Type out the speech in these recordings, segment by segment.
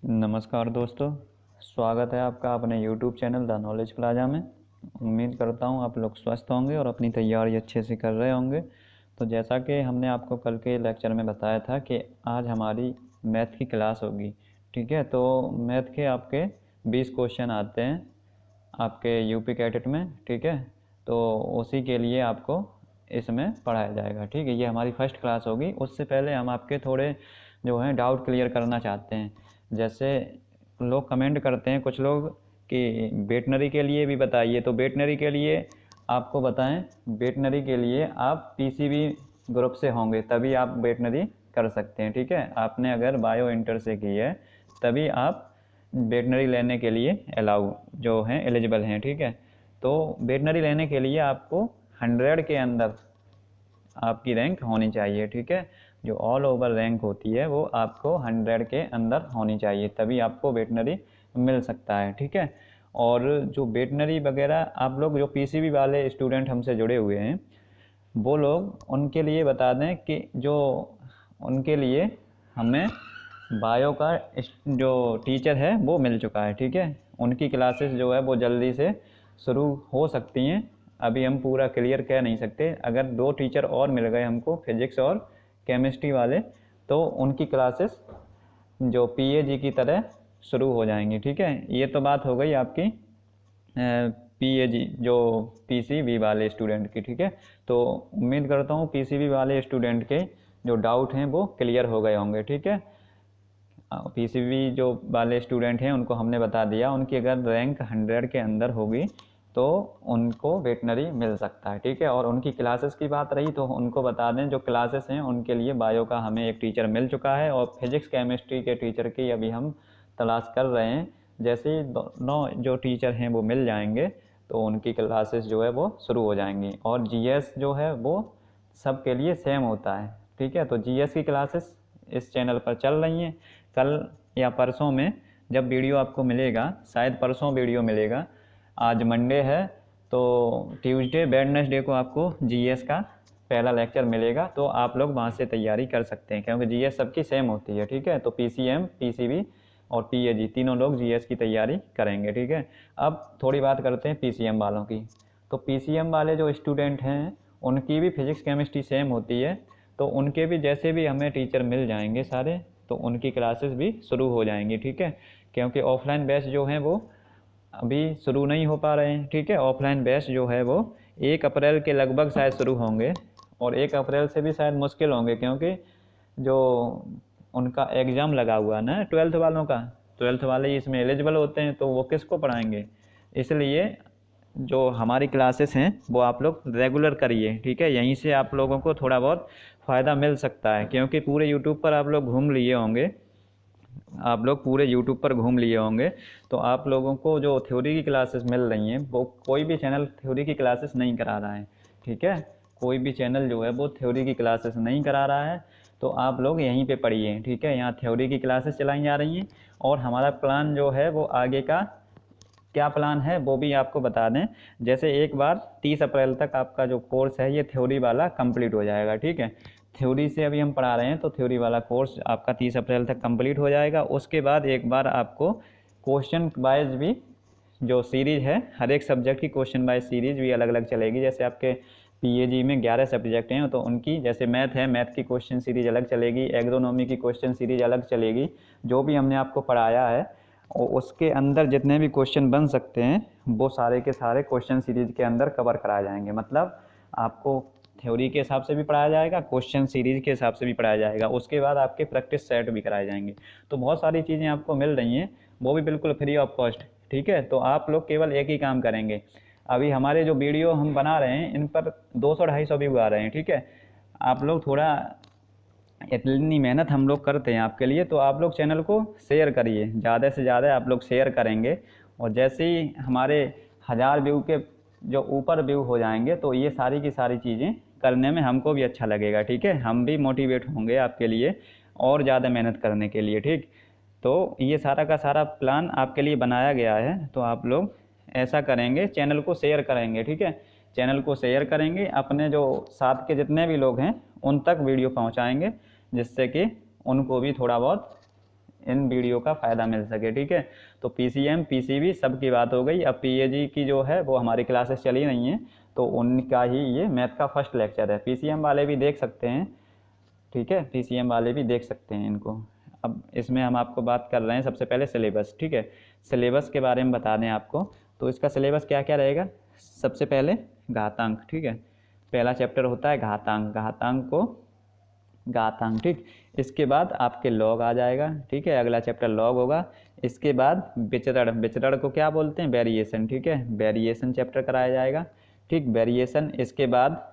नमस्कार दोस्तों, स्वागत है आपका अपने YouTube channel the knowledge plaza में। उम्मीद करता हूँ आप लोग स्वस्थ होंगे और अपनी तैयारी अच्छे से कर रहे होंगे। तो जैसा कि हमने आपको कल के लेक्चर में बताया था कि आज हमारी मैथ की क्लास होगी, ठीक है। तो मैथ के आपके 20 क्वेश्चन आते हैं आपके यूपी कैडेट में, ठीक है। तो उसी के लिए आपको इसमें पढ़ाया जाएगा, ठीक है। ये हमारी फर्स्ट क्लास होगी। उससे पहले हम आपके थोड़े जो हैं डाउट क्लियर करना चाहते हैं। जैसे लोग कमेंट करते हैं कुछ लोग कि वेटनरी के लिए भी बताइए, तो वेटनरी के लिए आपको बताएं, वेटनरी के लिए आप पीसीबी ग्रुप से होंगे तभी आप वेटनरी कर सकते हैं, ठीक है। आपने अगर बायो इंटर से की है तभी आप वेटनरी लेने के लिए अलाउ जो हैं एलिजिबल हैं, ठीक है। तो वेटनरी लेने के लिए आपको 100 के अंदर आपकी रैंक होनी चाहिए, ठीक है। जो ऑल ओवर रैंक होती है वो आपको 100 के अंदर होनी चाहिए, तभी आपको वेटनरी मिल सकता है, ठीक है। और जो वेटनरी वगैरह आप लोग जो पीसीबी वाले स्टूडेंट हमसे जुड़े हुए हैं वो लोग, उनके लिए बता दें कि जो उनके लिए हमें बायो का जो टीचर है वो मिल चुका है, ठीक है। उनकी क्लासेस जो है वो जल्दी से शुरू हो सकती हैं। अभी हम पूरा क्लियर कह नहीं सकते। अगर 2 टीचर और मिल गए हमको फिजिक्स और केमिस्ट्री वाले, तो उनकी क्लासेस जो पीएजी की तरह शुरू हो जाएंगी, ठीक है। ये तो बात हो गई आपकी पीएजी जो पीसीबी वाले स्टूडेंट की, ठीक है। तो उम्मीद करता हूँ पीसीबी वाले स्टूडेंट के जो डाउट हैं वो क्लियर हो गए होंगे, ठीक है। पीसीबी जो वाले स्टूडेंट हैं उनको हमने बता दिया, उनकी अगर रैंक 100 के अंदर होगी तो उनको वेटनरी मिल सकता है, ठीक है। और उनकी क्लासेस की बात रही तो उनको बता दें जो क्लासेस हैं उनके लिए बायो का हमें एक टीचर मिल चुका है और फिजिक्स केमिस्ट्री के टीचर की अभी हम तलाश कर रहे हैं। जैसे ही दोनों जो टीचर हैं वो मिल जाएंगे तो उनकी क्लासेस जो है वो शुरू हो जाएंगी। और जीएस जो है वो सबके लिए सेम होता है, ठीक है। तो जीएस की क्लासेस इस चैनल पर चल रही हैं। कल या परसों में जब वीडियो आपको मिलेगा, शायद परसों वीडियो मिलेगा, आज मंडे है तो ट्यूसडे वेडनेसडे को आपको जीएस का पहला लेक्चर मिलेगा। तो आप लोग वहाँ से तैयारी कर सकते हैं क्योंकि जीएस सबकी सेम होती है, ठीक है। तो पीसीएम, पीसीबी और पीएजी तीनों लोग जीएस की तैयारी करेंगे, ठीक है। अब थोड़ी बात करते हैं पीसीएम वालों की। तो पीसीएम वाले जो स्टूडेंट हैं उनकी भी फिजिक्स केमिस्ट्री सेम होती है, तो उनके भी जैसे भी हमें टीचर मिल जाएंगे सारे, तो उनकी क्लासेस भी शुरू हो जाएंगी, ठीक है। क्योंकि ऑफलाइन बैच जो हैं वो अभी शुरू नहीं हो पा रहे हैं, ठीक है। ऑफलाइन बैच जो है वो 1 अप्रैल के लगभग शायद शुरू होंगे और 1 अप्रैल से भी शायद मुश्किल होंगे क्योंकि जो उनका एग्ज़ाम लगा हुआ है ना 12th वालों का, 12th वाले ही इसमें एलिजिबल होते हैं, तो वो किसको पढ़ाएंगे। इसलिए जो हमारी क्लासेस हैं वो आप लोग रेगुलर करिए, ठीक है। यहीं से आप लोगों को थोड़ा बहुत फ़ायदा मिल सकता है क्योंकि पूरे यूट्यूब पर आप लोग घूम लिए होंगे, आप लोग पूरे यूट्यूब पर घूम लिए होंगे, तो आप लोगों को जो थ्योरी की क्लासेस मिल रही हैं वो कोई भी चैनल थ्योरी की क्लासेस नहीं करा रहा है, ठीक है। कोई भी चैनल जो है वो थ्योरी की क्लासेस नहीं करा रहा है। तो आप लोग यहीं पे पढ़िए, ठीक है। यहाँ थ्योरी की क्लासेस चलाई जा रही हैं और हमारा प्लान जो है वो आगे का क्या प्लान है वो भी आपको बता दें। जैसे एक बार 30 अप्रैल तक आपका जो कोर्स है ये थ्योरी वाला कंप्लीट हो जाएगा, ठीक है। थ्योरी से अभी हम पढ़ा रहे हैं तो थ्योरी वाला कोर्स आपका 30 अप्रैल तक कंप्लीट हो जाएगा। उसके बाद एक बार आपको क्वेश्चन वाइज भी जो सीरीज़ है, हर एक सब्जेक्ट की क्वेश्चन वाइज सीरीज़ भी अलग अलग चलेगी। जैसे आपके पीएजी में 11 सब्जेक्ट हैं तो उनकी जैसे मैथ है, मैथ की क्वेश्चन सीरीज़ अलग चलेगी, एग्रोनॉमी की क्वेश्चन सीरीज़ अलग चलेगी। जो भी हमने आपको पढ़ाया है और उसके अंदर जितने भी क्वेश्चन बन सकते हैं वो सारे के सारे क्वेश्चन सीरीज़ के अंदर कवर कराए जाएंगे। मतलब आपको थ्योरी के हिसाब से भी पढ़ाया जाएगा, क्वेश्चन सीरीज़ के हिसाब से भी पढ़ाया जाएगा। उसके बाद आपके प्रैक्टिस सेट भी कराए जाएंगे। तो बहुत सारी चीज़ें आपको मिल रही हैं, वो भी बिल्कुल फ्री ऑफ कॉस्ट, ठीक है। तो आप लोग केवल एक ही काम करेंगे, अभी हमारे जो वीडियो हम बना रहे हैं इन पर 200-250 व्यू आ रहे हैं, ठीक है। आप लोग थोड़ा, इतनी मेहनत हम लोग करते हैं आपके लिए, तो आप लोग चैनल को शेयर करिए, ज़्यादा से ज़्यादा आप लोग शेयर करेंगे। और जैसे ही हमारे 1000 व्यू के जो ऊपर व्यू हो जाएंगे तो ये सारी की सारी चीज़ें करने में हमको भी अच्छा लगेगा, ठीक है। हम भी मोटिवेट होंगे आपके लिए और ज़्यादा मेहनत करने के लिए, ठीक। तो ये सारा का सारा प्लान आपके लिए बनाया गया है, तो आप लोग ऐसा करेंगे, चैनल को शेयर करेंगे, ठीक है। चैनल को शेयर करेंगे, अपने जो साथ के जितने भी लोग हैं उन तक वीडियो पहुंचाएंगे, जिससे कि उनको भी थोड़ा बहुत इन वीडियो का फ़ायदा मिल सके, ठीक है। तो PCM PCB सब की बात हो गई। अब PAG की जो है वो हमारी क्लासेस चली नहीं है, तो उनका ही ये मैथ का फर्स्ट लेक्चर है। PCM वाले भी देख सकते हैं, ठीक है, PCM वाले भी देख सकते हैं इनको। अब इसमें हम आपको बात कर रहे हैं सबसे पहले सिलेबस, ठीक है। सिलेबस के बारे में बता दें आपको, तो इसका सिलेबस क्या क्या रहेगा। सबसे पहले घातांक, ठीक है, पहला चैप्टर होता है घातांक, घातांक, ठीक। इसके बाद आपके लॉग आ जाएगा, ठीक है, अगला चैप्टर लॉग होगा। इसके बाद विचरण, विचरण को क्या बोलते हैं, वेरिएशन, ठीक है, वेरिएशन चैप्टर कराया जाएगा, ठीक, वेरिएशन। इसके बाद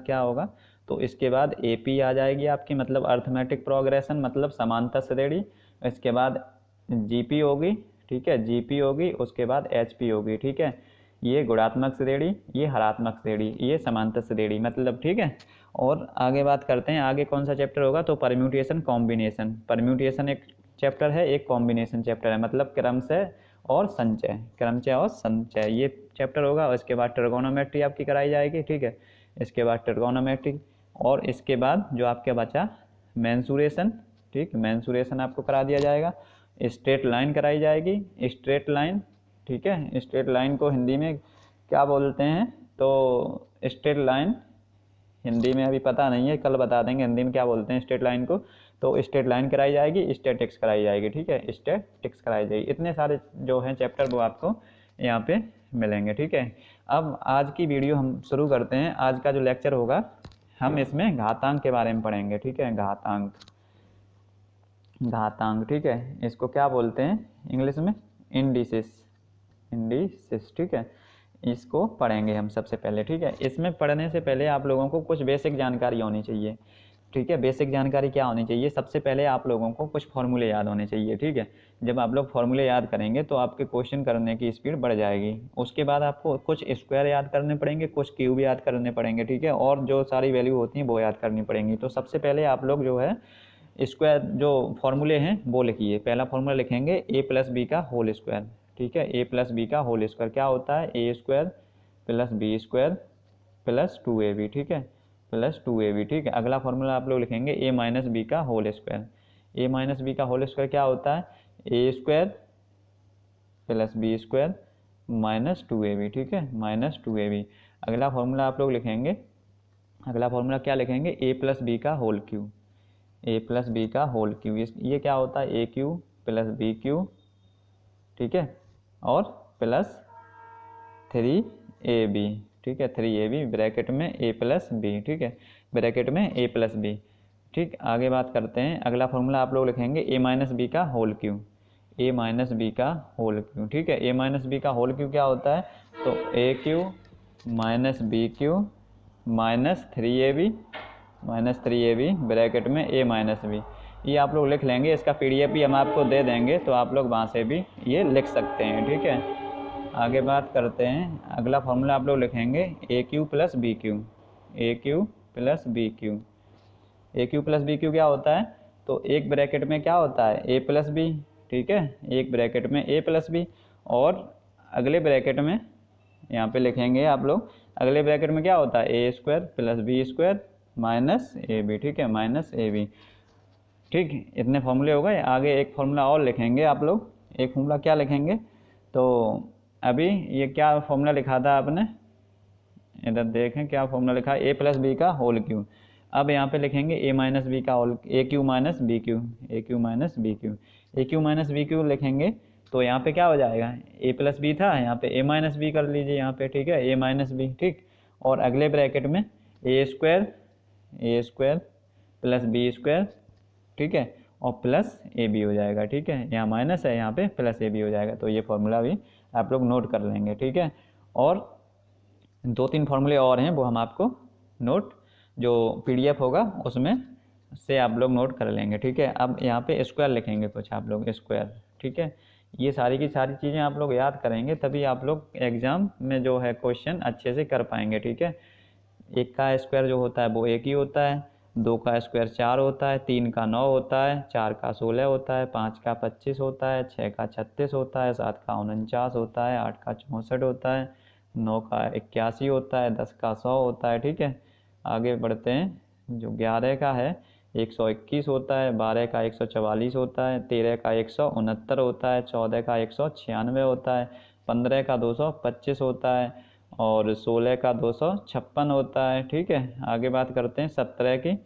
क्या होगा, तो इसके बाद AP आ जाएगी आपकी, मतलब अर्थमेटिक प्रोग्रेशन, मतलब समांतर श्रेणी। इसके बाद GP होगी, ठीक है, GP होगी, उसके बाद HP होगी, ठीक है। ये गुणात्मक श्रेणी, ये हरात्मक श्रेणी, ये समांतर श्रेणी, मतलब, ठीक है। और आगे बात करते हैं, आगे कौन सा चैप्टर होगा, तो परम्यूटेशन कॉम्बिनेशन। परम्यूटेशन एक चैप्टर है, एक कॉम्बिनेशन चैप्टर है, मतलब क्रमशः और संचय, क्रमशः और संचय, ये चैप्टर होगा। और इसके बाद ट्रिगोनोमेट्री आपकी कराई जाएगी, ठीक है, इसके बाद ट्रिगोनोमेट्री। और इसके बाद जो आपके बचा मेंसुरेशन, ठीक, मेंसुरेशन आपको करा दिया जाएगा। स्ट्रेट लाइन कराई जाएगी, स्ट्रेट लाइन, ठीक है। स्ट्रेट लाइन को हिंदी में क्या बोलते हैं, तो स्ट्रेट लाइन हिंदी में अभी पता नहीं है, कल बता देंगे हिंदी में क्या बोलते हैं स्ट्रेट लाइन को। तो स्ट्रेट लाइन कराई जाएगी, स्टैटिक्स कराई जाएगी, ठीक है, स्टैटिक्स कराई जाएगी। इतने सारे जो हैं चैप्टर वो आपको यहाँ पे मिलेंगे, ठीक है। अब आज की वीडियो हम शुरू करते हैं। आज का जो लेक्चर होगा हम इसमें घातांक के बारे में पढ़ेंगे, ठीक है, घातांक, ठीक है। इसको क्या बोलते हैं इंग्लिश में, इंडिसेस, ठीक है। इसको पढ़ेंगे हम सबसे पहले, ठीक है। इसमें पढ़ने से पहले आप लोगों को कुछ बेसिक जानकारी होनी चाहिए, ठीक है। बेसिक जानकारी क्या होनी चाहिए, सबसे पहले आप लोगों को कुछ फॉर्मूले याद होने चाहिए, ठीक है। जब आप लोग फॉर्मूले याद करेंगे तो आपके क्वेश्चन करने की स्पीड बढ़ जाएगी। उसके बाद आपको कुछ स्क्वायर याद करने पड़ेंगे, कुछ क्यूब याद करने पड़ेंगे, ठीक है, और जो सारी वैल्यू होती हैं वो याद करनी पड़ेंगी। तो सबसे पहले आप लोग जो है स्क्वायर जो फॉर्मूले हैं वो लिखिए। पहला फॉर्मूला लिखेंगे A+B का होल स्क्वायर, ठीक है, A+B का होल स्क्वायर क्या होता है, A² + B² + 2AB, ठीक है, +2AB, ठीक है। अगला फॉर्मूला आप लोग लिखेंगे A-B का होल स्क्वायर। A-B का होल स्क्वायर क्या होता है, A² + B² - 2AB, ठीक है, -2AB। अगला फॉर्मूला आप लोग लिखेंगे, अगला फॉर्मूला क्या लिखेंगे, A+B का होल क्यूब, A+B का होल क्यूब। ये क्या होता है, AQ + BQ, ठीक है, और +3AB, ठीक है, 3AB ब्रैकेट में A+B, ठीक है, ब्रैकेट में A+B, ठीक। आगे बात करते हैं, अगला फॉर्मूला आप लोग लिखेंगे A-B का होल क्यूब, A-B का होल क्यूब, ठीक है। A-B का होल क्यूब क्या होता है, तो AQ - BQ -3AB ब्रैकेट में A-B। ये आप लोग लिख लेंगे, इसका PDF भी हम आपको दे देंगे, तो आप लोग वहाँ से भी ये लिख सकते हैं, ठीक है। आगे बात करते हैं, अगला फॉर्मूला आप लोग लिखेंगे AQ + BQ, AQ + BQ। AQ + BQ क्या होता है, तो एक ब्रैकेट में क्या होता है, A+B, ठीक है, एक ब्रैकेट में A+B, और अगले ब्रैकेट में यहाँ पे लिखेंगे आप लोग, अगले ब्रैकेट में क्या होता है, A² + B² - AB, ठीक है, -AB, ठीक। इतने फॉर्मूले हो गए। आगे एक फॉर्मूला और लिखेंगे आप लोग, एक फॉर्मूला क्या लिखेंगे, तो अभी ये क्या फॉर्मूला लिखा था आपने, इधर देखें क्या फॉर्मूला लिखा है, A+B का होल क्यूब। अब यहाँ पे लिखेंगे A-B का whole, AQ - BQ, AQ - BQ, AQ - BQ लिखेंगे तो यहाँ पे क्या हो जाएगा, A+B था, यहाँ पे A-B कर लीजिए यहाँ पे, ठीक है, A-B, ठीक। और अगले ब्रैकेट में A² + B², ठीक है, और +AB हो जाएगा, ठीक है, यहाँ माइनस है, यहाँ पे +AB हो जाएगा। तो ये फॉर्मूला भी आप लोग नोट कर लेंगे, ठीक है। और 2-3 फॉर्मूले और हैं वो हम आपको नोट जो PDF होगा उसमें से आप लोग नोट कर लेंगे, ठीक है। अब यहाँ पे स्क्वायर लिखेंगे कुछ आप लोग, स्क्वायर, ठीक है। ये सारी की सारी चीज़ें आप लोग याद करेंगे, तभी आप लोग एग्ज़ाम में जो है क्वेश्चन अच्छे से कर पाएंगे, ठीक है। 1 का स्क्वायर जो होता है वो 1 ही होता है, 2 का स्क्वायर 4 होता है, 3 का 9 होता है, 4 का 16 होता है, 5 का 25 होता है, 6 का 36 होता है, 7 का 49 होता है, 8 का 64 होता है, 9 का 81 होता है, 10 का 100 होता है, ठीक है। आगे बढ़ते हैं, जो 11 का है 121 होता है, 12 का 144 होता है, 13 का 169 होता है, 14 का 196 होता है, 15 का 225 होता है और 16 का 256 होता है। ठीक है, आगे बात करते हैं 17 की।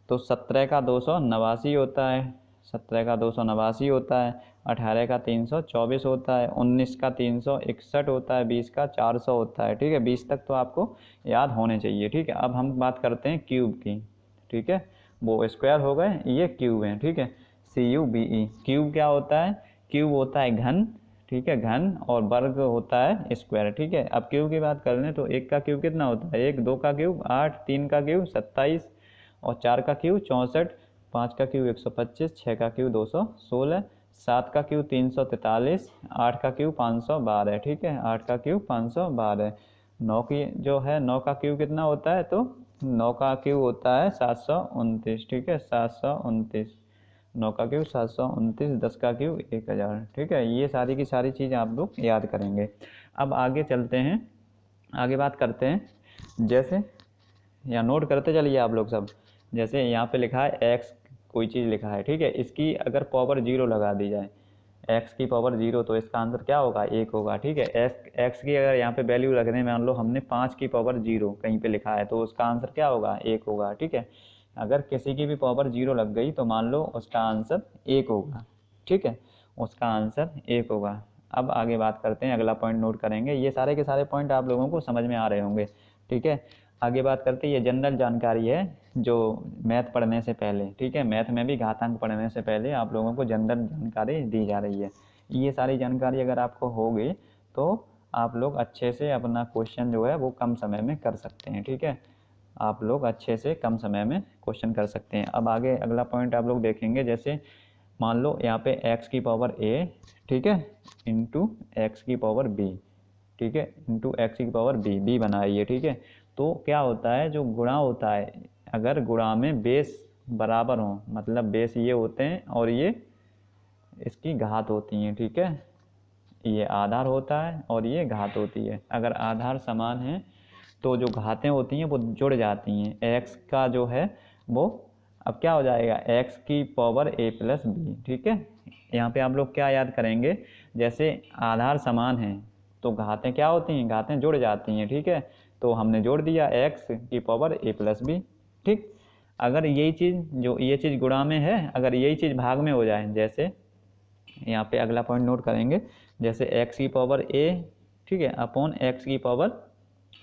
तो 17 का 289 होता है, 17 का 289 होता है, 18 का 324 होता है, 19 का 361 होता है, 20 का 400 होता है। ठीक है, 20 तक तो आपको याद होने चाहिए। ठीक है, अब हम बात करते हैं क्यूब की। ठीक है, वो स्क्वायर हो गए, ये क्यूब है। ठीक है, CUBE। क्यूब क्या होता है? क्यूब होता है घन। ठीक है, घन, और वर्ग होता है स्क्वायर। ठीक है, अब क्यूब की बात कर लें तो 1 का क्यूब कितना होता है? 1, 2 का क्यूब 8, 3 का क्यूब 27 और 4 का क्यूब 64, 5 का क्यूब 125, 6 का क्यूब 216, 7 का क्यूब 343, 8 का क्यूब 512। ठीक है, 8 का क्यूब 512। 9 की जो है 9 का क्यूब कितना होता है? तो 9 का क्यूब होता है 729। ठीक है, 729। 9 का क्यूब 729, 10 का क्यूब 1000। ठीक है, ये सारी की सारी चीज़ आप लोग याद करेंगे। अब आगे चलते हैं, आगे बात करते हैं। जैसे या नोट करते चलिए आप लोग सब। जैसे यहाँ पे लिखा है x, कोई चीज़ लिखा है। ठीक है, इसकी अगर पावर 0 लगा दी जाए, x की पावर 0, तो इसका आंसर क्या होगा? 1 होगा। ठीक है, x की अगर यहाँ पे वैल्यू रख दें, मान लो हमने 5 की पावर 0 कहीं पे लिखा है, तो उसका आंसर क्या होगा? 1 होगा। ठीक है, अगर किसी की भी पावर 0 लग गई तो मान लो उसका आंसर 1 होगा। ठीक है, उसका आंसर 1 होगा। अब आगे बात करते हैं, अगला पॉइंट नोट करेंगे। ये सारे के सारे पॉइंट आप लोगों को समझ में आ रहे होंगे। ठीक है, आगे बात करते हैं, ये जनरल जानकारी है जो मैथ पढ़ने से पहले। ठीक है, मैथ में भी घातांक पढ़ने से पहले आप लोगों को जनरल जानकारी दी जा रही है। ये सारी जानकारी अगर आपको होगी तो आप लोग अच्छे से अपना क्वेश्चन जो है वो कम समय में कर सकते हैं। ठीक है, आप लोग अच्छे से कम समय में क्वेश्चन कर सकते हैं। अब आगे अगला पॉइंट आप लोग देखेंगे। जैसे मान लो यहाँ पे x की पावर a, ठीक है, इंटू एक्स की पावर b। ठीक है, इंटू एक्स की पावर b बनाइए। ठीक है, तो क्या होता है, जो गुणा होता है, अगर गुणा में बेस बराबर हो, मतलब बेस ये होते हैं और ये इसकी घात होती हैं। ठीक है, ये आधार होता है और ये घात होती है। अगर आधार समान है तो जो घातें होती हैं वो जुड़ जाती हैं। x का जो है वो अब क्या हो जाएगा? x की पावर a प्लस बी। ठीक है, यहाँ पे आप लोग क्या याद करेंगे? जैसे आधार समान है तो घातें क्या होती हैं? घातें जुड़ जाती हैं। ठीक है, तो हमने जोड़ दिया x की पावर a प्लस बी। ठीक, अगर यही चीज़, जो ये चीज़ गुणा में है, अगर यही चीज़ भाग में हो जाए, जैसे यहाँ पे अगला पॉइंट नोट करेंगे। जैसे x की पावर a, ठीक है, अपॉन x की पावर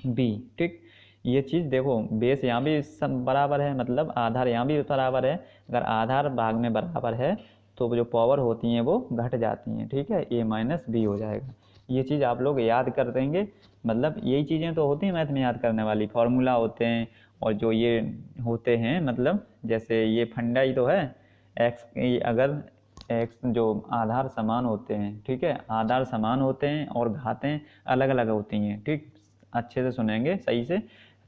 b। ठीक, ये चीज़ देखो, बेस यहाँ भी सब बराबर है, मतलब आधार यहाँ भी बराबर है। अगर आधार भाग में बराबर है तो जो पावर होती हैं वो घट जाती हैं। ठीक है, a माइनस बी हो जाएगा। ये चीज़ आप लोग याद कर देंगे। मतलब यही चीज़ें तो होती हैं मैथ में याद करने वाली, फार्मूला होते हैं और जो ये होते हैं, मतलब जैसे ये फंडा ही तो है। x अगर एक्स जो आधार समान होते हैं, ठीक है, आधार समान होते हैं और घातें अलग अलग होती हैं। ठीक, अच्छे से सुनेंगे सही से,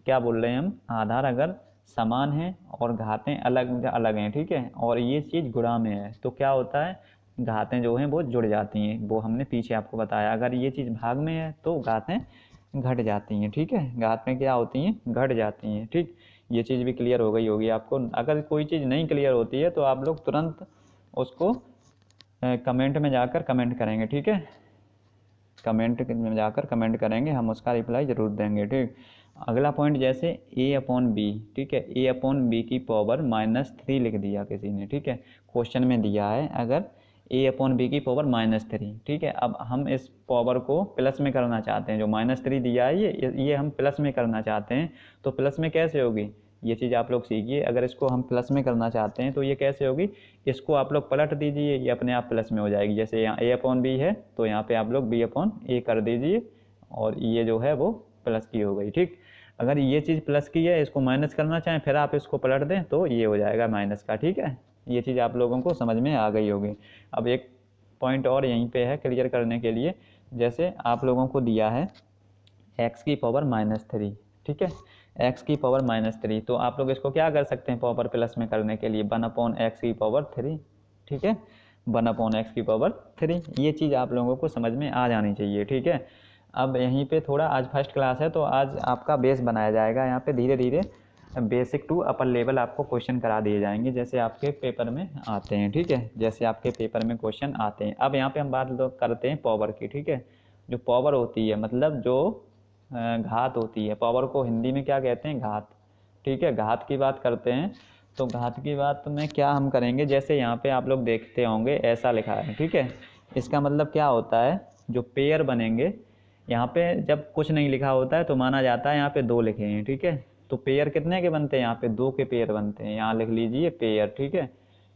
क्या बोल रहे हैं हम? आधार अगर समान है और घातें अलग अलग हैं, ठीक है, और ये चीज़ गुणा में है, तो क्या होता है? घातें जो हैं वो जुड़ जाती हैं। वो हमने पीछे आपको बताया। अगर ये चीज़ भाग में है तो घातें घट जाती हैं। ठीक है, घातें क्या होती हैं? घट जाती हैं। ठीक, ये चीज़ भी क्लियर हो गई होगी आपको। अगर कोई चीज़ नहीं क्लियर होती है तो आप लोग तुरंत उसको कमेंट में जाकर कमेंट करेंगे। ठीक है, कमेंट में जाकर कमेंट करेंगे, हम उसका रिप्लाई ज़रूर देंगे। ठीक, अगला पॉइंट जैसे a अपॉन बी। ठीक है, a अपॉन बी की पावर -3 लिख दिया किसी ने। ठीक है, क्वेश्चन में दिया है अगर a अपॉन बी की पावर -3। ठीक है, अब हम इस पावर को प्लस में करना चाहते हैं। जो -3 दिया है ये हम प्लस में करना चाहते हैं। तो प्लस में कैसे होगी? ये चीज़ आप लोग सीखिए। अगर इसको हम प्लस में करना चाहते हैं तो ये कैसे होगी? इसको आप लोग पलट दीजिए, ये अपने आप प्लस में हो जाएगी। जैसे यहाँ a अपॉन बी है तो यहाँ पे आप लोग b अपॉन a कर दीजिए और ये जो है वो प्लस की हो गई। ठीक, अगर ये चीज़ प्लस की है, इसको माइनस करना चाहें, फिर आप इसको पलट दें तो ये हो जाएगा माइनस का। ठीक है, ये चीज़ आप लोगों को समझ में आ गई होगी। अब एक पॉइंट और यहीं पे है क्लियर करने के लिए। जैसे आप लोगों को दिया है x की पावर -3। ठीक है, x की पावर -3, तो आप लोग इसको क्या कर सकते हैं पावर प्लस में करने के लिए? 1 अपॉन एक्स की पावर 3। ठीक है, 1 अपॉन एक्स की पावर 3। ये चीज़ आप लोगों को समझ में आ जानी चाहिए। ठीक है, अब यहीं पे थोड़ा, आज फर्स्ट क्लास है तो आज आपका बेस बनाया जाएगा। यहाँ पे धीरे धीरे बेसिक टू अपर लेवल आपको क्वेश्चन करा दिए जाएंगे जैसे आपके पेपर में आते हैं, ठीक है, जैसे आपके पेपर में क्वेश्चन आते हैं। अब यहाँ पे हम बात करते हैं पावर की, ठीक है। जो पावर होती है मतलब जो घात होती है, पावर को हिंदी में क्या कहते हैं, घात, ठीक है। घात की बात करते हैं तो घात की बात में क्या हम करेंगे, जैसे यहाँ पे आप लोग देखते होंगे ऐसा लिखा है, ठीक है। इसका मतलब क्या होता है, जो पेयर बनेंगे, यहाँ पे जब कुछ नहीं लिखा होता है तो माना जाता है यहाँ पे 2 लिखे हैं, ठीक है। तो पेयर कितने के बनते हैं, यहाँ पे 2 के पेयर बनते हैं, यहाँ लिख लीजिए पेयर, ठीक है।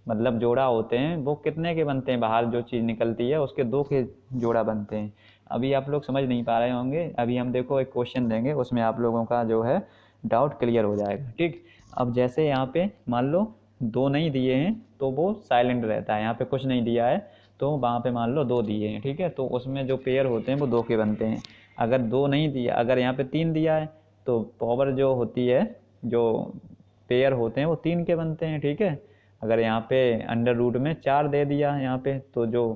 मतलब जोड़ा होते हैं वो कितने के बनते हैं, बाहर जो चीज़ निकलती है उसके 2 के जोड़ा बनते हैं। अभी आप लोग समझ नहीं पा रहे होंगे, अभी हम देखो एक क्वेश्चन देंगे उसमें आप लोगों का जो है डाउट क्लियर हो जाएगा, ठीक। अब जैसे यहाँ पे मान लो 2 नहीं दिए हैं तो वो साइलेंट रहता है, यहाँ पे कुछ नहीं दिया है तो वहाँ पे मान लो 2 दिए हैं, ठीक है। तो उसमें जो पेयर होते हैं वो 2 के बनते हैं। अगर 2 नहीं दिया, अगर यहाँ पे 3 दिया है तो पावर जो होती है, जो पेयर होते हैं वो 3 के बनते हैं, ठीक है। अगर यहाँ पे अंडर रूट में 4 दे दिया यहाँ पे तो जो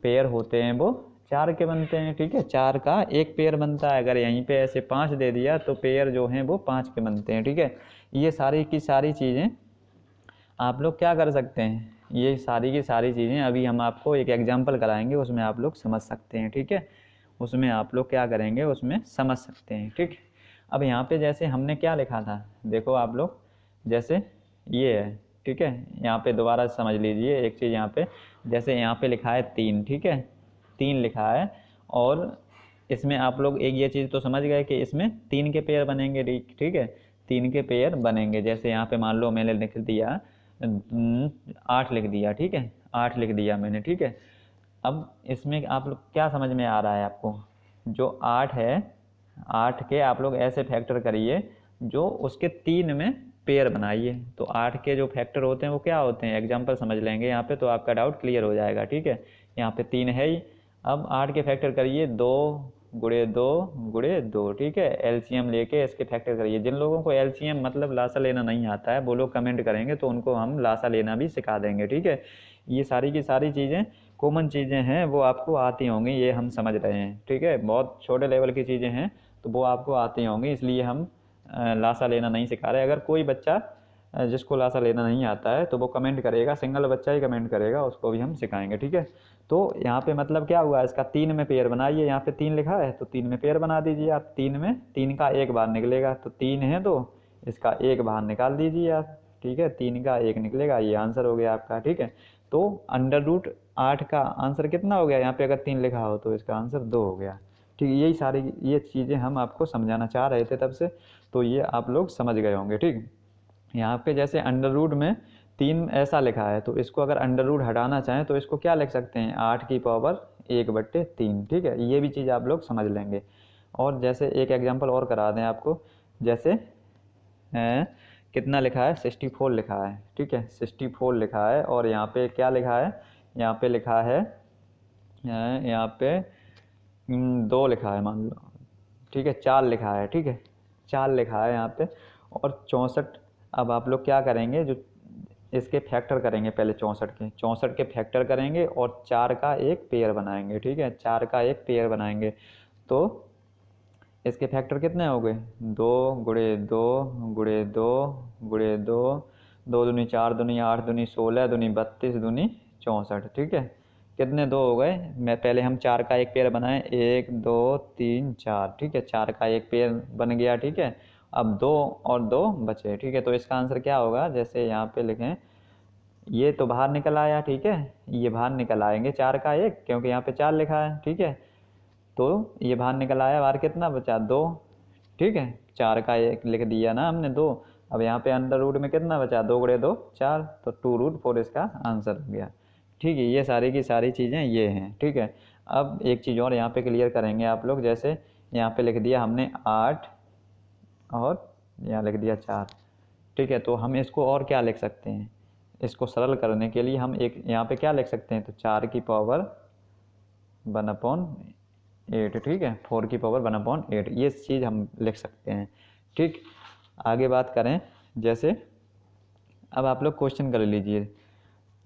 पेयर होते हैं वो 4 के बनते हैं, ठीक है। 4 का एक पेयर बनता है। अगर यहीं पे ऐसे 5 दे दिया तो पेयर जो हैं वो 5 के बनते हैं, ठीक है। ये सारी की सारी चीज़ें आप लोग क्या कर सकते हैं, ये सारी की सारी चीज़ें अभी हम आपको एक एग्जांपल कराएंगे, उसमें आप लोग समझ सकते हैं, ठीक है। उसमें आप लोग क्या करेंगे, उसमें समझ सकते हैं, ठीक। अब यहाँ पे जैसे हमने क्या लिखा था, देखो आप लोग, जैसे ये है, ठीक है। यहाँ पे दोबारा समझ लीजिए एक चीज़, यहाँ पे जैसे यहाँ पे लिखा है 3, ठीक है, 3 लिखा है, और इसमें आप लोग एक ये चीज़ तो समझ गए कि इसमें 3 के पेयर बनेंगे, ठीक है, 3 के पेयर बनेंगे। जैसे यहाँ पे मान लो मैंने लिख दिया 8 लिख दिया, ठीक है, 8 लिख दिया मैंने, ठीक है। अब इसमें आप लोग क्या समझ में आ रहा है आपको, जो 8 है, 8 के आप लोग ऐसे फैक्टर करिए जो उसके 3 में पेयर बनाइए। तो 8 के जो फैक्टर होते हैं वो क्या होते हैं, एग्जांपल समझ लेंगे यहाँ पे तो आपका डाउट क्लियर हो जाएगा, ठीक है। यहाँ पे 3 है ही, अब 8 के फैक्टर करिए 2 गुणे 2 गुणे 2, ठीक है। एलसीएम लेके इसके फैक्टर करिए। जिन लोगों को एलसीएम मतलब लासा लेना नहीं आता है वो लोग कमेंट करेंगे तो उनको हम लासा लेना भी सिखा देंगे, ठीक है। ये सारी की सारी चीज़ें कॉमन चीज़ें हैं, वो आपको आती होंगी, ये हम समझ रहे हैं, ठीक है। बहुत छोटे लेवल की चीज़ें हैं तो वो आपको आती होंगी, इसलिए हम लासा लेना नहीं सिखा रहे। अगर कोई बच्चा जिसको लासा लेना नहीं आता है तो वो कमेंट करेगा, सिंगल बच्चा ही कमेंट करेगा, उसको भी हम सिखाएंगे, ठीक है। तो यहाँ पे मतलब क्या हुआ, इसका 3 में पेयर बनाइए, यहाँ पे 3 लिखा है तो 3 में पेयर बना दीजिए आप। 3 में 3 का एक बाहर निकलेगा, तो 3 है तो इसका एक बाहर निकाल दीजिए आप, ठीक है। 3 का एक निकलेगा, ये आंसर हो गया आपका, ठीक है। तो अंडर रूट 8 का आंसर कितना हो गया, यहाँ पे अगर 3 लिखा हो तो इसका आंसर 2 हो गया, ठीक है। यही सारी ये चीज़ें हम आपको समझाना चाह रहे थे तब से, तो ये आप लोग समझ गए होंगे, ठीक। यहाँ पे जैसे अंडर रूट में 3 ऐसा लिखा है तो इसको अगर अंडर रूट हटाना चाहें तो इसको क्या लिख सकते हैं, 8 की पावर 1/3, ठीक है। ये भी चीज़ आप लोग समझ लेंगे। और जैसे एक एग्जांपल और करा दें आपको, जैसे कितना लिखा है, 64 लिखा है, ठीक है, 64 लिखा है, और यहाँ पे क्या लिखा है, यहाँ पे लिखा है, यहाँ पे 2 लिखा है मान लो, ठीक है, 4 लिखा है, ठीक है, 4 लिखा है यहाँ पे, और 64। अब आप लोग क्या करेंगे, जो इसके फैक्टर करेंगे पहले 64 के फैक्टर करेंगे और 4 का एक पेयर बनाएंगे, ठीक है, 4 का एक पेयर बनाएंगे। तो इसके फैक्टर कितने हो गए, 2 गुणे 2 गुणे 2 गुणे 2, 2 दूनी 4 दूनी 8 दूनी 16 दूनी 32 दूनी 64, ठीक है। कितने 2 हो गए, मैं पहले हम 4 का एक पेयर बनाएं, 1 2 3 4, ठीक है, 4 का एक पेयर बन गया, ठीक है। अब 2 और 2 बचे, ठीक है। तो इसका आंसर क्या होगा, जैसे यहाँ पे लिखें, ये तो बाहर निकल आया, ठीक है, ये बाहर निकल आएंगे 4 का एक, क्योंकि यहाँ पे 4 लिखा है, ठीक है। तो ये बाहर निकल आया, बाहर कितना बचा, 2, ठीक है। 4 का एक लिख दिया ना हमने 2। अब यहाँ पे अंडर रूट में कितना बचा, 2 गुणे 2 4, तो 2√4 इसका आंसर हो गया, ठीक है। ये सारी की सारी चीज़ें ये हैं, ठीक है। अब एक चीज़ और यहाँ पे क्लियर करेंगे आप लोग, जैसे यहाँ पे लिख दिया हमने 8 और यहाँ लिख दिया 4, ठीक है। तो हम इसको और क्या लिख सकते हैं, इसको सरल करने के लिए हम एक यहाँ पे क्या लिख सकते हैं, तो 4 की पावर 1/8, ठीक है, 4 की पावर 1/8, ये चीज़ हम लिख सकते हैं, ठीक। आगे बात करें, जैसे अब आप लोग क्वेश्चन कर लीजिए,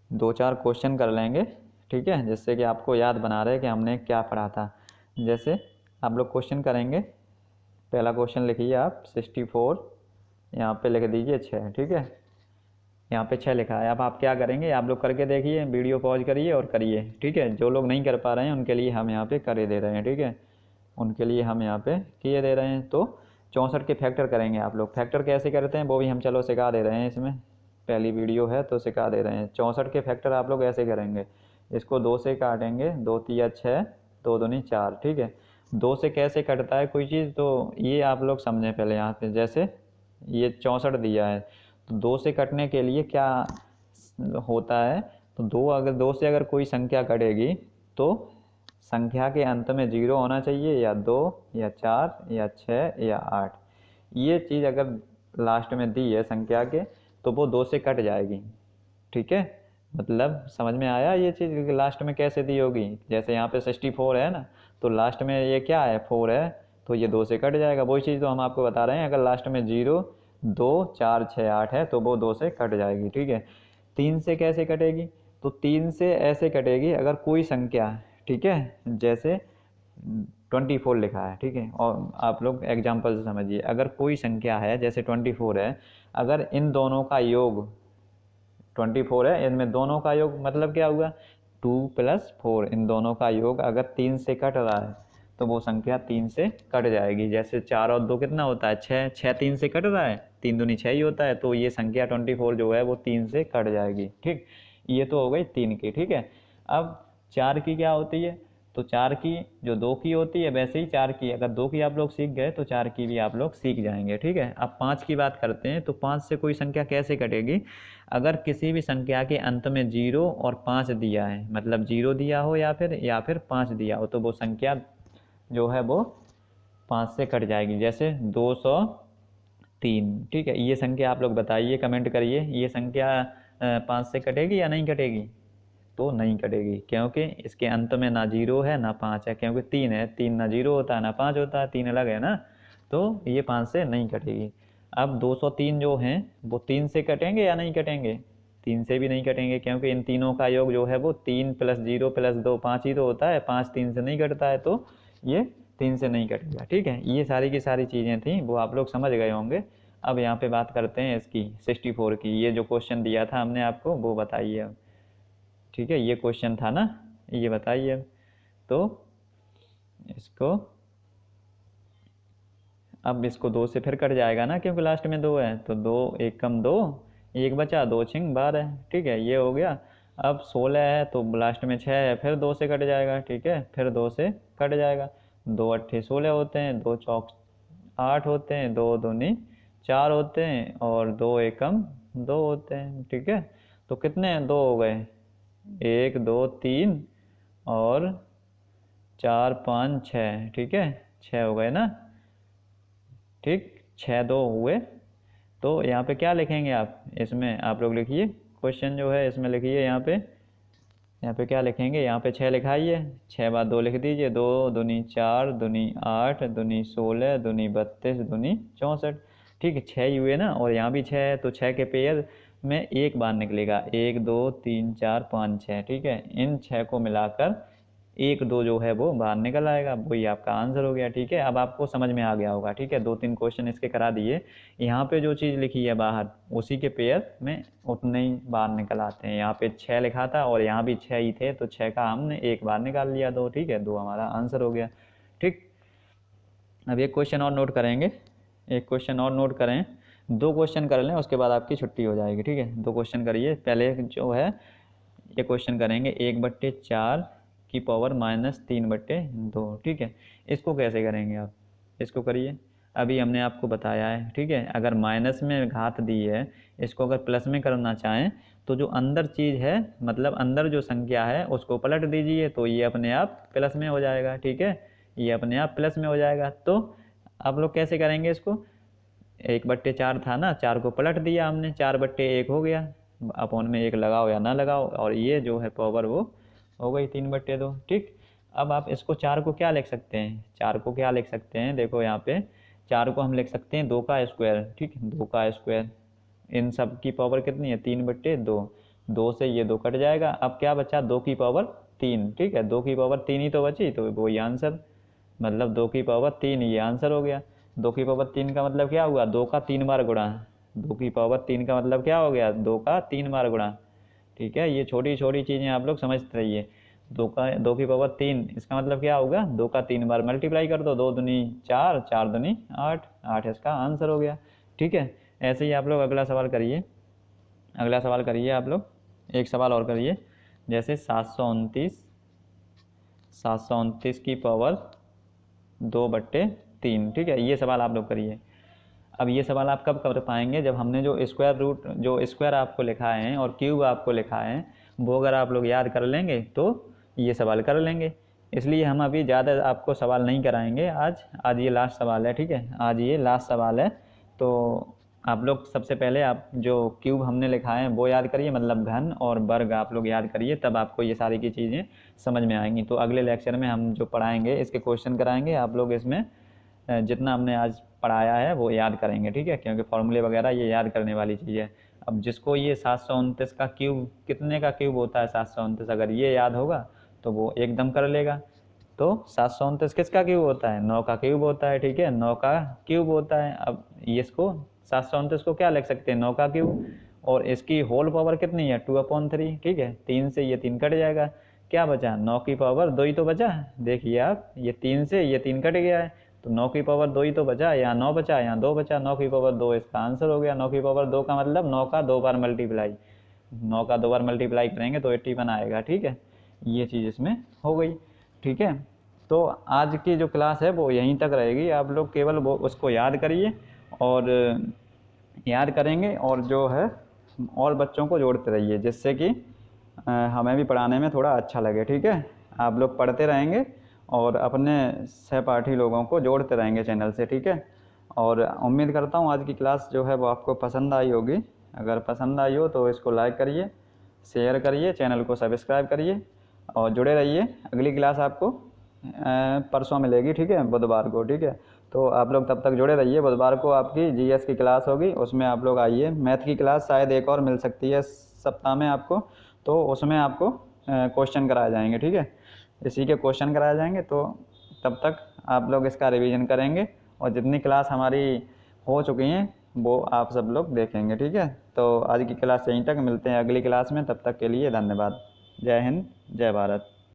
2-4 क्वेश्चन कर लेंगे, ठीक है, जिससे कि आपको याद बना रहे कि हमने क्या पढ़ा था। जैसे आप लोग क्वेश्चन करेंगे, पहला क्वेश्चन लिखिए आप, 64 यहाँ पे लिख दीजिए 6, ठीक है। यहाँ पे 6 लिखा है। अब आप क्या करेंगे, आप लोग करके देखिए, वीडियो पॉज करिए और करिए, ठीक है। जो लोग नहीं कर पा रहे हैं उनके लिए हम यहाँ पे करे दे रहे हैं, ठीक है, उनके लिए हम यहाँ पे किए दे रहे हैं। तो 64 के फैक्टर करेंगे आप लोग। फैक्टर कैसे करते हैं वो भी हम चलो सिखा दे रहे हैं, इसमें पहली वीडियो है तो सिखा दे रहे हैं। 64 के फैक्टर आप लोग ऐसे करेंगे, इसको 2 से काटेंगे, 2 तिया 6, 2 दूनी 4, ठीक है। 2 से कैसे कटता है कोई चीज़, तो ये आप लोग समझें पहले। यहाँ पे जैसे ये 64 दिया है, तो 2 से कटने के लिए क्या होता है, तो 2 से अगर कोई संख्या कटेगी तो संख्या के अंत में 0 होना चाहिए, या 2 या 4 या 6 या 8। ये चीज़ अगर लास्ट में दी है संख्या के तो वो 2 से कट जाएगी, ठीक है। मतलब समझ में आया ये चीज़ लास्ट में कैसे दी होगी। जैसे यहाँ पे 64 है ना, तो लास्ट में ये क्या है 4 है, तो ये 2 से कट जाएगा। वही चीज़ तो हम आपको बता रहे हैं, अगर लास्ट में 0 2 4 6 8 है तो वो 2 से कट जाएगी, ठीक है। 3 से कैसे कटेगी, तो 3 से ऐसे कटेगी अगर कोई संख्या, ठीक है, जैसे 24 लिखा है, ठीक है। और आप लोग एग्जाम्पल से समझिए, अगर कोई संख्या है जैसे 24 है, अगर इन दोनों का योग 24 है, इनमें दोनों का योग मतलब क्या हुआ 2 + 4, इन दोनों का योग अगर 3 से कट रहा है तो वो संख्या 3 से कट जाएगी। जैसे 4 और 2 कितना होता है 6, 6 3 से कट रहा है, 3 दूनी 6 ही होता है, तो ये संख्या 24 जो है वो 3 से कट जाएगी, ठीक। ये तो हो गई 3 की, ठीक है। अब 4 की क्या होती है, तो 4 की जो 2 की होती है वैसे ही 4 की, अगर 2 की आप लोग सीख गए तो 4 की भी आप लोग सीख जाएंगे, ठीक है। अब 5 की बात करते हैं, तो 5 से कोई संख्या कैसे कटेगी, अगर किसी भी संख्या के अंत में 0 और 5 दिया है, मतलब 0 दिया हो या फिर 5 दिया हो, तो वो संख्या जो है वो 5 से कट जाएगी। जैसे 203, ठीक है। ये संख्या आप लोग बताइए, कमेंट करिए, ये संख्या 5 से कटेगी या नहीं कटेगी, तो नहीं कटेगी, क्योंकि इसके अंत में ना 0 है ना 5 है, क्योंकि 3 है, 3 ना 0 होता है ना 5 होता है, 3 अलग है ना, तो ये 5 से नहीं कटेगी। अब 203 जो हैं वो 3 से कटेंगे या नहीं कटेंगे, 3 से भी नहीं कटेंगे, क्योंकि इन तीनों का योग जो है वो 3 + 0 + 2 5 ही तो होता है, 5 3 से नहीं कटता है, तो ये 3 से नहीं कटेगा, ठीक है। ये सारी की सारी चीज़ें थी, वो आप लोग समझ गए होंगे। अब यहाँ पे बात करते हैं इसकी 64 की। ये जो क्वेश्चन दिया था हमने आपको वो बताइए अब, ठीक है। ये क्वेश्चन था ना, ये बताइए अब। तो इसको 2 से फिर कट जाएगा ना, क्योंकि लास्ट में 2 है, तो 2 1 कम 2, 1 बचा, 2 छिंग 12, ठीक है, ये हो गया। अब 16 है तो लास्ट में 6 है, फिर 2 से कट जाएगा, ठीक है, फिर 2 से कट जाएगा। 2 8 16 होते हैं, 2 चौक 8 होते हैं, 2 दूनी 4 होते हैं, और 2 एकम 2 होते हैं, ठीक है। तो कितने 2 हो गए, 1 2 3 और 4 5 6, ठीक है, 6 हो गए ना, ठीक, 6 2 हुए। तो यहाँ पे क्या लिखेंगे आप, इसमें आप लोग लिखिए, क्वेश्चन जो है इसमें लिखिए, यहाँ पे क्या लिखेंगे, यहाँ पे 6 लिखाइए, 6 बाद 2 लिख दीजिए, 2 दूनी 4 दूनी 8 दूनी 16 दूनी 32 दूनी 64, ठीक है, 6 ही हुए ना। और यहाँ भी 6 है, तो 6 के पेयर में एक बार निकलेगा, 1 2 3 4 5 6, ठीक है। इन 6 को मिलाकर 1 2 जो है वो बाहर निकल आएगा, वही आपका आंसर हो गया, ठीक है। अब आपको समझ में आ गया होगा, ठीक है। 2 3 क्वेश्चन इसके करा दिए, यहाँ पे जो चीज़ लिखी है बाहर उसी के पेयर में उतने ही बाहर निकल आते हैं। यहाँ पे 6 लिखा था और यहाँ भी 6 ही थे, तो 6 का हमने एक बार निकाल लिया, 2, ठीक है, 2 हमारा आंसर हो गया, ठीक। अब एक क्वेश्चन और नोट करेंगे, एक क्वेश्चन और नोट करें, 2 क्वेश्चन कर लें, उसके बाद आपकी छुट्टी हो जाएगी, ठीक है। 2 क्वेश्चन करिए, पहले जो है ये क्वेश्चन करेंगे 1/4 की पावर -3/2, ठीक है। इसको कैसे करेंगे आप, इसको करिए, अभी हमने आपको बताया है, ठीक है। अगर माइनस में घात दी है, इसको अगर प्लस में करना चाहें तो जो अंदर चीज़ है, मतलब अंदर जो संख्या है उसको पलट दीजिए, तो ये अपने आप प्लस में हो जाएगा, ठीक है, ये अपने आप प्लस में हो जाएगा। तो आप लोग कैसे करेंगे इसको, 1/4 था ना, 4 को पलट दिया हमने, 4/1 हो गया, अपॉन में 1 लगाओ या ना लगाओ, और ये जो है पावर वो हो गई 3/2, ठीक। अब आप इसको 4 को क्या लिख सकते हैं, 4 को क्या लिख सकते हैं, देखो यहाँ पे 4 को हम लिख सकते हैं 2 का स्क्वायर, ठीक, 2 का स्क्वायर। इन सब की पावर कितनी है 3/2, 2 से ये 2 कट जाएगा, अब क्या बचा 2 की पावर 3, ठीक है, 2 की पावर 3 ही तो बची, तो वही आंसर, मतलब 2 की पावर 3, ये आंसर हो गया। 2 की पावर 3 का मतलब क्या हुआ, 2 का 3 बार गुणा। 2 की पावर 3 का मतलब क्या हो गया, 2 का 3 बार गुणा। ठीक है, ये छोटी छोटी चीज़ें आप लोग समझते रहिए। 2 की पावर 3 इसका मतलब क्या होगा, 2 का 3 बार मल्टीप्लाई कर दो, 2 दूनी 4, 4 दूनी 8, 8 इसका आंसर हो गया। ठीक है, ऐसे ही आप लोग अगला सवाल करिए। अगला सवाल करिए आप लोग, एक सवाल और करिए, जैसे 729 की पावर 2/3। ठीक है, ये सवाल आप लोग करिए। अब ये सवाल आप कब कर पाएंगे, जब हमने जो स्क्वायर आपको लिखा है और क्यूब आपको लिखा है वो अगर आप लोग याद कर लेंगे तो ये सवाल कर लेंगे। इसलिए हम अभी ज़्यादा आपको सवाल नहीं कराएंगे आज ये लास्ट सवाल है। ठीक है, आज ये लास्ट सवाल है। तो आप लोग सबसे पहले आप जो क्यूब हमने लिखा है वो याद करिए, मतलब घन और वर्ग आप लोग याद करिए, तब आपको ये सारी की चीज़ें समझ में आएंगी। तो अगले लेक्चर में हम जो पढ़ाएंगे इसके क्वेश्चन कराएंगे, आप लोग इसमें जितना हमने आज पढ़ाया है वो याद करेंगे। ठीक है, क्योंकि फॉर्मूले वगैरह ये याद करने वाली चीज़ है। अब जिसको ये 729 का क्यूब कितने का क्यूब होता है 729, अगर ये याद होगा तो वो एकदम कर लेगा। तो 729 किसका क्यूब होता है, 9 का क्यूब होता है। ठीक है, 9 का क्यूब होता है। अब ये इसको 729 को क्या लिख सकते हैं, 9 का क्यूब, और इसकी होल पावर कितनी है 2/3। ठीक है, 3 से ये 3 कट जाएगा, क्या बचा 9 की पावर 2 ही तो बचा। देखिए आप, ये 3 से ये 3 कट गया है तो 9 की पावर 2 ही तो बचा, यहाँ 9 बचा, यहाँ 2 बचा, 9 की पावर 2 इसका आंसर हो गया। 9 की पावर 2 का मतलब 9 का 2 बार मल्टीप्लाई, 9 का 2 बार मल्टीप्लाई करेंगे तो 81 आएगा। ठीक है, ये चीज़ इसमें हो गई। ठीक है, तो आज की जो क्लास है वो यहीं तक रहेगी। आप लोग केवल वो उसको याद करिए और याद करेंगे और जो है और बच्चों को जोड़ते रहिए, जिससे कि हमें भी पढ़ाने में थोड़ा अच्छा लगे। ठीक है, आप लोग पढ़ते रहेंगे और अपने सहपाठी लोगों को जोड़ते रहेंगे चैनल से। ठीक है, और उम्मीद करता हूँ आज की क्लास जो है वो आपको पसंद आई होगी। अगर पसंद आई हो तो इसको लाइक करिए, शेयर करिए, चैनल को सब्सक्राइब करिए और जुड़े रहिए। अगली क्लास आपको परसों मिलेगी। ठीक है, बुधवार को। ठीक है, तो आप लोग तब तक जुड़े रहिए। बुधवार को आपकी जीएस की क्लास होगी, उसमें आप लोग आइए। मैथ की क्लास शायद एक और मिल सकती है सप्ताह में आपको, तो उसमें आपको क्वेश्चन कराए जाएंगे। ठीक है, इसी के क्वेश्चन कराए जाएंगे, तो तब तक आप लोग इसका रिवीजन करेंगे और जितनी क्लास हमारी हो चुकी हैं वो आप सब लोग देखेंगे। ठीक है, तो आज की क्लास यहीं तक, मिलते हैं अगली क्लास में। तब तक के लिए धन्यवाद। जय हिंद, जय भारत।